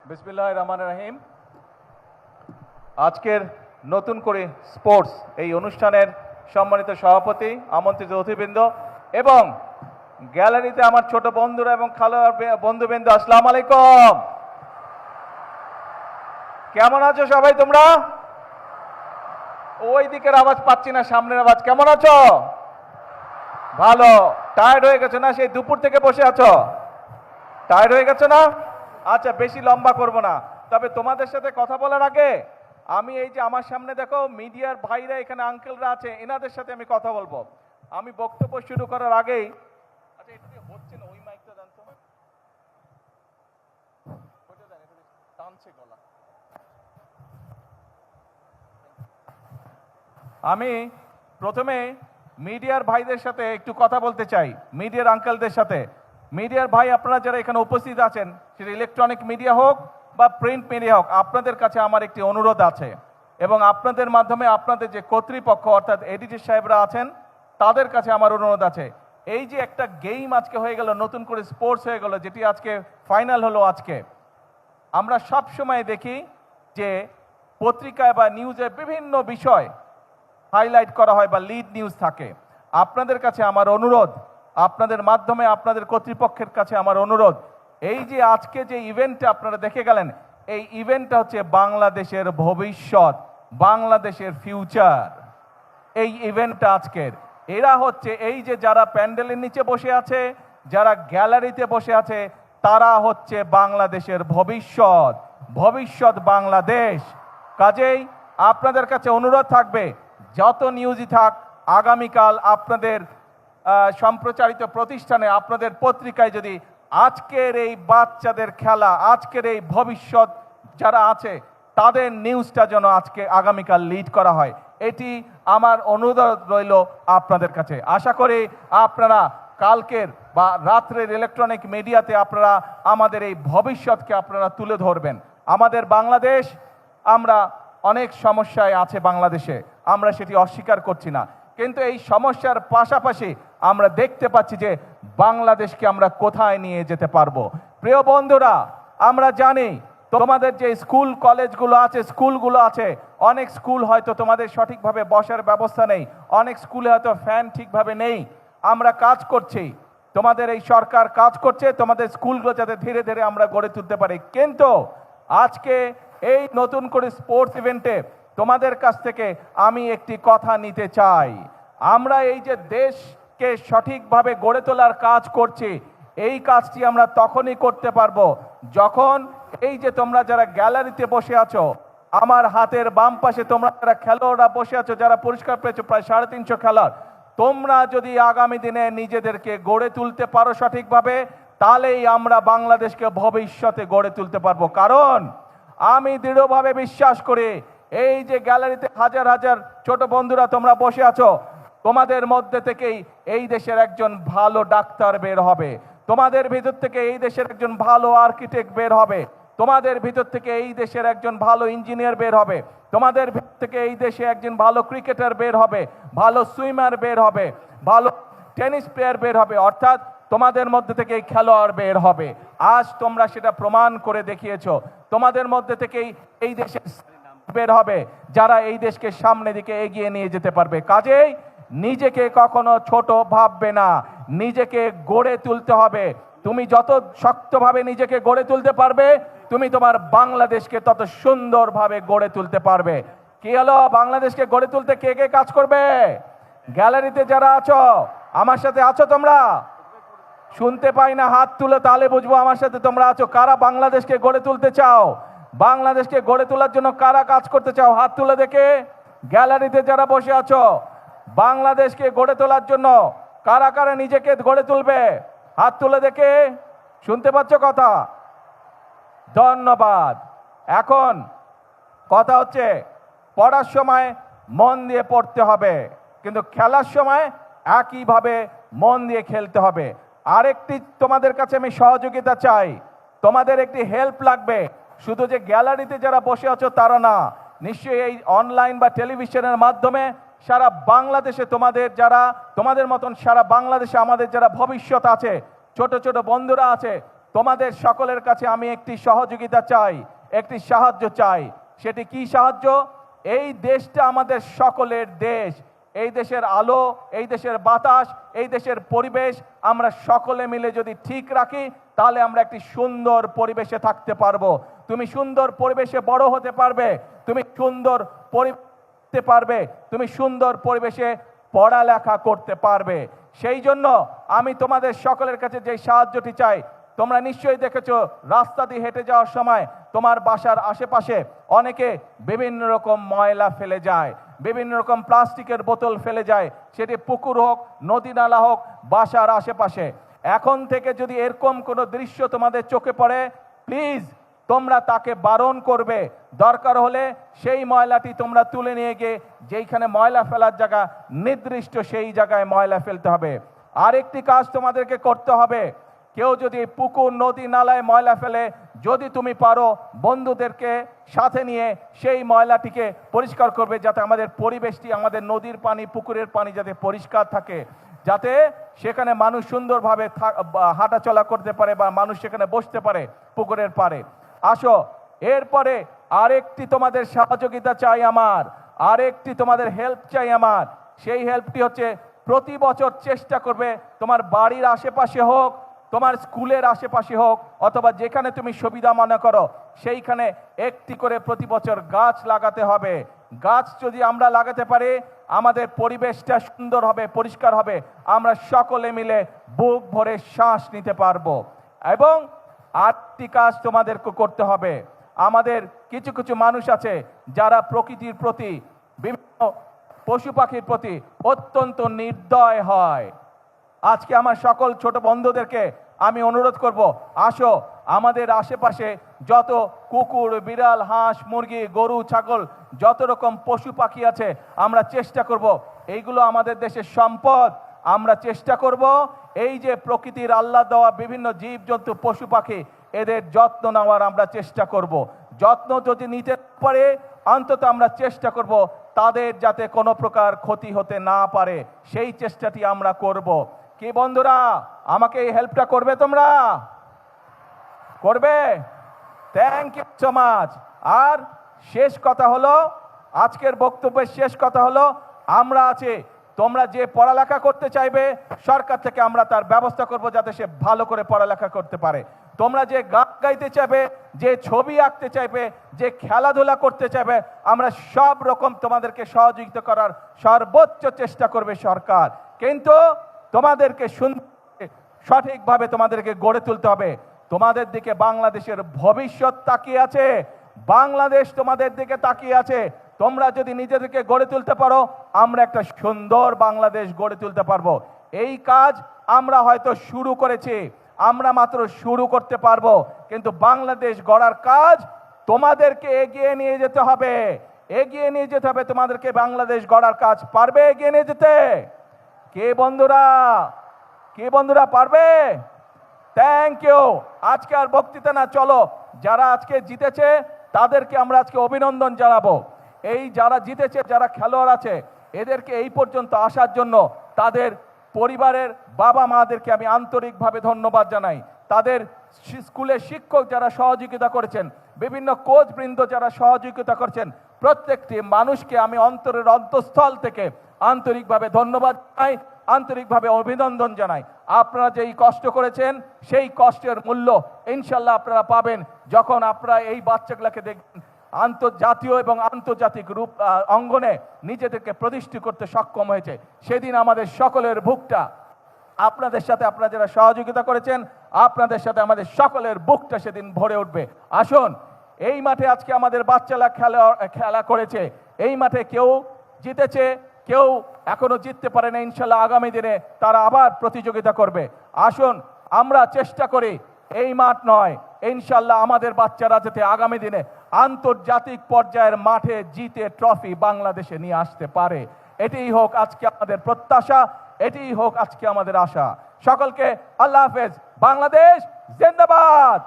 বিসমিল্লাহির রহমানির রহিম। আজকের নতুন করে স্পোর্টস এই অনুষ্ঠানের সম্মানিত সভাপতি, আমন্ত্রিত অতিথিবৃন্দ এবং গ্যালারিতে আমার ছোট বন্ধুরা এবং খেলোয়াড় বন্ধুবৃন্দ, আসসালামু আলাইকুম। কেমন আছো সবাই তোমরা? ওই দিকের আওয়াজ পাচ্ছি না, সামনের আওয়াজ। কেমন আছো? ভালো। টায়ার্ড হয়ে গেছো না? সেই দুপুর থেকে বসে আছো, টায়ার্ড হয়ে গেছো না? আচ্ছা, বেশি লম্বা করব না। তবে তোমাদের সাথে কথা বলার আগে আমি এই যে আমার সামনে দেখো মিডিয়ার ভাইরা, এখানে আঙ্কেলরা আছে, এনাদের সাথে আমি কথা বলবো। আমি বক্তব্য শুরু করার আগেই, আচ্ছা এটা দিয়ে হচ্ছে না, ওই মাইকটা জানতো টানছে গলা। আমি প্রথমে মিডিয়ার ভাইদের সাথে একটু কথা বলতে চাই, মিডিয়ার আঙ্কেলদের সাথে। মিডিয়ার ভাই আপনারা যারা এখানে উপস্থিত আছেন, সেটা ইলেকট্রনিক মিডিয়া হোক বা প্রিন্ট মিডিয়া হোক, আপনাদের কাছে আমার একটি অনুরোধ আছে এবং আপনাদের মাধ্যমে আপনাদের যে কর্তৃপক্ষ অর্থাৎ এডিটর সাহেবরা আছেন তাদের কাছে আমার অনুরোধ আছে। এই যে একটা গেম আজকে হয়ে গেল, নতুন করে স্পোর্টস হয়ে গেল, যেটি আজকে ফাইনাল হলো আজকে, আমরা সব সময় দেখি যে পত্রিকায় বা নিউজে বিভিন্ন বিষয় হাইলাইট করা হয় বা লিড নিউজ থাকে। আপনাদের কাছে আমার অনুরোধ, আপনাদের মাধ্যমে আপনাদের কর্তৃপক্ষের কাছে আমার অনুরোধ, এই যে আজকে যে ইভেন্টটা আপনারা দেখে গেলেন, এই ইভেন্টটা হচ্ছে বাংলাদেশের ভবিষ্যৎ, বাংলাদেশের ফিউচার। এই ইভেন্টটা আজকের, এরা হচ্ছে এই যে যারা প্যান্ডেলের নিচে বসে আছে, যারা গ্যালারিতে বসে আছে, তারা হচ্ছে বাংলাদেশের ভবিষ্যৎ, ভবিষ্যৎ বাংলাদেশ। কাজেই আপনাদের কাছে অনুরোধ থাকবে, যত নিউজই থাক, আগামীকাল আপনাদের সম্প্রচারিত প্রতিষ্ঠানে, আপনাদের পত্রিকায় যদি আজকের এই বাচ্চাদের খেলা, আজকের এই ভবিষ্যৎ যারা আছে, তাদের নিউজটা যেন আজকে আগামীকাল লিড করা হয়, এটি আমার অনুরোধ রইল আপনাদের কাছে। আশা করি আপনারা কালকের বা রাত্রের ইলেকট্রনিক মিডিয়াতে আপনারা আমাদের এই ভবিষ্যৎকে আপনারা তুলে ধরবেন। আমাদের বাংলাদেশ, আমরা অনেক সমস্যায় আছে বাংলাদেশে, আমরা সেটি অস্বীকার করছি না, কিন্তু এই সমস্যার পাশাপাশি আমরা দেখতে পাচ্ছি যে বাংলাদেশকে আমরা কোথায় নিয়ে যেতে পারবো। প্রিয় বন্ধুরা, আমরা জানি তোমাদের যে স্কুল কলেজগুলো আছে, স্কুলগুলো আছে, অনেক স্কুল হয়তো তোমাদের সঠিকভাবে বসার ব্যবস্থা নেই, অনেক স্কুলে হয়তো ফ্যান ঠিকভাবে নেই। আমরা কাজ করছি, তোমাদের এই সরকার কাজ করছে তোমাদের স্কুলগুলো যাতে ধীরে ধীরে আমরা গড়ে তুলতে পারি। কিন্তু আজকে এই নতুন করে স্পোর্টস ইভেন্টে তোমাদের কাছ থেকে আমি একটি কথা নিতে চাই। আমরা এই যে দেশকে সঠিকভাবে গড়ে তোলার কাজ করছি, এই কাজটি আমরা তখনই করতে পারবো যখন এই যে তোমরা যারা গ্যালারিতে বসে আছো, আমার হাতের বাম পাশে তোমরা যারা খেলোয়াড়রা বসে আছো, যারা পুরস্কার পেয়েছো প্রায় 350 খেলোয়াড়, তোমরা যদি আগামী দিনে নিজেদেরকে গড়ে তুলতে পারো সঠিকভাবে, তাহলেই আমরা বাংলাদেশকে ভবিষ্যতে গড়ে তুলতে পারবো। কারণ আমি দৃঢ়ভাবে বিশ্বাস করি, এই যে গ্যালারিতে হাজার হাজার ছোট বন্ধুরা তোমরা বসে আছো, তোমাদের মধ্যে থেকেই এই দেশের একজন ভালো ডাক্তার বের হবে, তোমাদের ভিতর থেকে এই দেশের একজন ভালো আর্কিটেক্ট বের হবে, তোমাদের ভিতর থেকে এই দেশের একজন ভালো ইঞ্জিনিয়ার বের হবে, তোমাদের ভিতর থেকে এই দেশে একজন ভালো ক্রিকেটার বের হবে, ভালো সুইমার বের হবে, ভালো টেনিস প্লেয়ার বের হবে, অর্থাৎ তোমাদের মধ্যে থেকে এই খেলোয়াড় বের হবে। আজ তোমরা সেটা প্রমাণ করে দেখিয়েছো। তোমাদের মধ্যে থেকেই এই দেশের বের হবে যারা এই দেশকে সামনের দিকে এগিয়ে নিয়ে যেতে পারবে। কাজেই নিজেকে কখনো ছোট ভাববে না, নিজেকে গড়ে তুলতে হবে। তুমি যত শক্তভাবে নিজেকে গড়ে তুলতে পারবে, তুমি তোমার বাংলাদেশকে তত সুন্দরভাবে গড়ে তুলতে পারবে। কি হলো, বাংলাদেশকে গড়ে তুলতে কে কে কাজ করবে? গ্যালারিতে যারা আছো, আমার সাথে আছো তোমরা? শুনতে পাই না, হাত তুলে, তাহলে বুঝবো আমার সাথে তোমরা আছো। কারা বাংলাদেশকে গড়ে তুলতে চাও? বাংলাদেশকে গড়ে তোলার জন্য কারা কাজ করতে চাও? হাত তুলে দেখে। গ্যালারিতে যারা বসে আছো, বাংলাদেশকে গড়ে তোলার জন্য কারা কারা নিজেকে গড়ে তুলবে? হাত তুলে দেখে। শুনতে পাচ্ছ কথা? ধন্যবাদ। এখন কথা হচ্ছে, পড়ার সময় মন দিয়ে পড়তে হবে, কিন্তু খেলার সময় একইভাবে মন দিয়ে খেলতে হবে। আরেকটি তোমাদের কাছে আমি সহযোগিতা চাই, তোমাদের একটি হেল্প লাগবে। শুধু যে গ্যালারিতে যারা বসে আছো তারা না, নিশ্চয়ই এই অনলাইন বা টেলিভিশনের মাধ্যমে সারা বাংলাদেশে তোমাদের মতন সারা বাংলাদেশে আমাদের যারা ভবিষ্যৎ আছে, ছোট ছোট বন্ধুরা আছে, তোমাদের সকলের কাছে আমি একটি সহযোগিতা চাই, একটি সাহায্য চাই। সেটি কি সাহায্য? এই দেশটা আমাদের সকলের দেশ। এই দেশের আলো, এই দেশের বাতাস, এই দেশের পরিবেশ আমরা সকলে মিলে যদি ঠিক রাখি, তাহলে আমরা একটি সুন্দর পরিবেশে থাকতে পারবো। তুমি সুন্দর পরিবেশে বড় হতে পারবে, তুমি সুন্দর পরিবেশে পারবে, তুমি সুন্দর পরিবেশে পড়ালেখা করতে পারবে। সেই জন্য আমি তোমাদের সকলের কাছে যে সাহায্যটি চাই, তোমরা নিশ্চয়ই দেখেছো রাস্তা দিয়ে হেঁটে যাওয়ার সময় তোমার বাসার আশেপাশে অনেকে বিভিন্ন রকম ময়লা ফেলে যায়, বিভিন্ন রকম প্লাস্টিকের বোতল ফেলে যায়, সেটি পুকুর হোক, নদী নালা হোক, বাসার আশেপাশে। এখন থেকে যদি এরকম কোনো দৃশ্য তোমাদের চোখে পড়ে, প্লিজ তোমরা তাকে বারণ করবে। দরকার হলে সেই ময়লাটি তোমরা তুলে নিয়ে গিয়ে যেইখানে ময়লা ফেলার জায়গা নির্দিষ্ট সেই জায়গায় ময়লা ফেলতে হবে। আরেকটি কাজ তোমাদেরকে করতে হবে, কেউ যদি পুকুর, নদী, নালায় ময়লা ফেলে, যদি তুমি পারো বন্ধুদেরকে সাথে নিয়ে সেই ময়লাটিকে পরিষ্কার করবে, যাতে আমাদের পরিবেশটি, আমাদের নদীর পানি, পুকুরের পানি যাতে পরিষ্কার থাকে, যাতে সেখানে মানুষ সুন্দরভাবে হাঁটাচলা করতে পারে বা মানুষ সেখানে বসতে পারে পুকুরের পাড়ে। আসো, এরপরে আরেকটি তোমাদের সহযোগিতা চাই আমার, আরেকটি তোমাদের হেল্প চাই আমার। সেই হেল্পটি হচ্ছে, প্রতি বছর চেষ্টা করবে তোমার বাড়ির আশেপাশে হোক, তোমার স্কুলের আশেপাশে হোক, অথবা যেখানে তুমি সুবিধা মনে করো সেইখানে একটি করে প্রতি বছর গাছ লাগাতে হবে। গাছ যদি আমরা লাগাতে পারি, আমাদের পরিবেশটা সুন্দর হবে, পরিষ্কার হবে, আমরা সকলে মিলে বুক ভরে শ্বাস নিতে পারবো। এবং আরেকটি কাজ তোমাদেরকে করতে হবে, আমাদের কিছু কিছু মানুষ আছে যারা প্রকৃতির প্রতি, বিভিন্ন পশু পাখির প্রতি অত্যন্ত নির্দয় হয়। আজকে আমার সকল ছোট বন্ধুদেরকে আমি অনুরোধ করব, আসো আমাদের আশেপাশে যত কুকুর, বিড়াল, হাঁস, মুরগি, গরু, ছাগল, যত রকম পশু পাখি আছে, আমরা চেষ্টা করব, এইগুলো আমাদের দেশের সম্পদ। আমরা চেষ্টা করব এই যে প্রকৃতির আল্লাহ দেওয়া বিভিন্ন জীবজন্তু, পশু পাখি, এদের যত্ন নেওয়ার আমরা চেষ্টা করব। যত্ন যদি নিতে পারে, অন্তত আমরা চেষ্টা করব তাদের যাতে কোনো প্রকার ক্ষতি হতে না পারে, সেই চেষ্টাটি আমরা করব। কি বন্ধুরা, আমাকে এই হেল্পটা করবে? তোমরা করবে? Thank you so much. আর শেষ কথা হলো, আজকের বক্তব্যের শেষ কথা হলো, আমরা আছি, তোমরা যে পড়ালেখা করতে চাইবে সরকার থেকে আমরা তার ব্যবস্থা করব যাতে সে ভালো করে পড়ালেখা করতে পারে। তোমরা যে গান গাইতে চাইবে, যে ছবি আঁকতে চাইবে, যে খেলাধুলা করতে চাইবে, আমরা সব রকম তোমাদেরকে সহযোগিতা করার সর্বোচ্চ চেষ্টা করবে সরকার। কিন্তু তোমাদেরকে সঠিকভাবে তোমাদেরকে গড়ে তুলতে হবে। তোমাদের দিকে বাংলাদেশের ভবিষ্যৎ তাকিয়ে আছে, বাংলাদেশ তোমাদের দিকে তাকিয়ে আছে। তোমরা যদি নিজেদেরকে গড়ে তুলতে পারো, আমরা একটা সুন্দর বাংলাদেশ গড়ে তুলতে পারবো। এই কাজ আমরা হয়তো শুরু করেছি, আমরা মাত্র শুরু করতে পারবো, কিন্তু বাংলাদেশ গড়ার কাজ তোমাদেরকে এগিয়ে নিয়ে যেতে হবে, এগিয়ে নিয়ে যেতে হবে তোমাদেরকে। বাংলাদেশ গড়ার কাজ পারবে এগিয়ে নিয়ে যেতে? কে বন্ধুরা, কে বন্ধুরা পারবে? Thank you. আজকে আর বক্তৃতা না, চলো যারা আজকে জিতেছে তাদেরকে আমরা আজকে অভিনন্দন জানাবো। এই যারা জিতেছে, যারা খেলোয়াড় আছে, এদেরকে এই পর্যন্ত আসার জন্য তাদের পরিবারের বাবা মাদেরকে আমি আন্তরিকভাবে ধন্যবাদ জানাই। তাদের স্কুলের শিক্ষক যারা সহযোগিতা করেছেন, বিভিন্ন কোচ বৃন্দ যারা সহযোগিতা করছেন, প্রত্যেকটি মানুষকে আমি অন্তরের অন্তঃস্থল থেকে আন্তরিকভাবে ধন্যবাদ জানাই, আন্তরিকভাবে অভিনন্দন জানাই। আপনারা যেই কষ্ট করেছেন সেই কষ্টের মূল্য ইনশাল্লাহ আপনারা পাবেন যখন আপনারা এই বাচ্চাগুলোকে দেখবেন আন্তর্জাতীয় এবং আন্তর্জাতিক রূপ অঙ্গনে নিজেদেরকে প্রতিষ্ঠিত করতে সক্ষম হয়েছে। সেদিন আমাদের সকলের বুকটা আপনাদের সাথে, আপনারা যারা সহযোগিতা করেছেন, আপনাদের সাথে আমাদের সকলের বুকটা সেদিন ভরে উঠবে। আসুন, এই মাঠে আজকে আমাদের বাচ্চারা খেলা করেছে, এই মাঠে কেউ জিতেছে, কেউ এখনো জিততে পারে না। ইনশাল্লাহ আগামী দিনে তারা আবার প্রতিযোগিতা করবে। আসুন আমরা চেষ্টা করি, এই মাঠ নয়, ইনশাল্লাহ আমাদের বাচ্চারা যাতে আগামী দিনে আন্তর্জাতিক পর্যায়ের মাঠে জিতে ট্রফি বাংলাদেশে নিয়ে আসতে পারে। এটিই হোক আজকে আমাদের প্রত্যাশা, এটিই হোক আজকে আমাদের আশা। সকলকে আল্লাহ হাফেজ। বাংলাদেশ জিন্দাবাদ।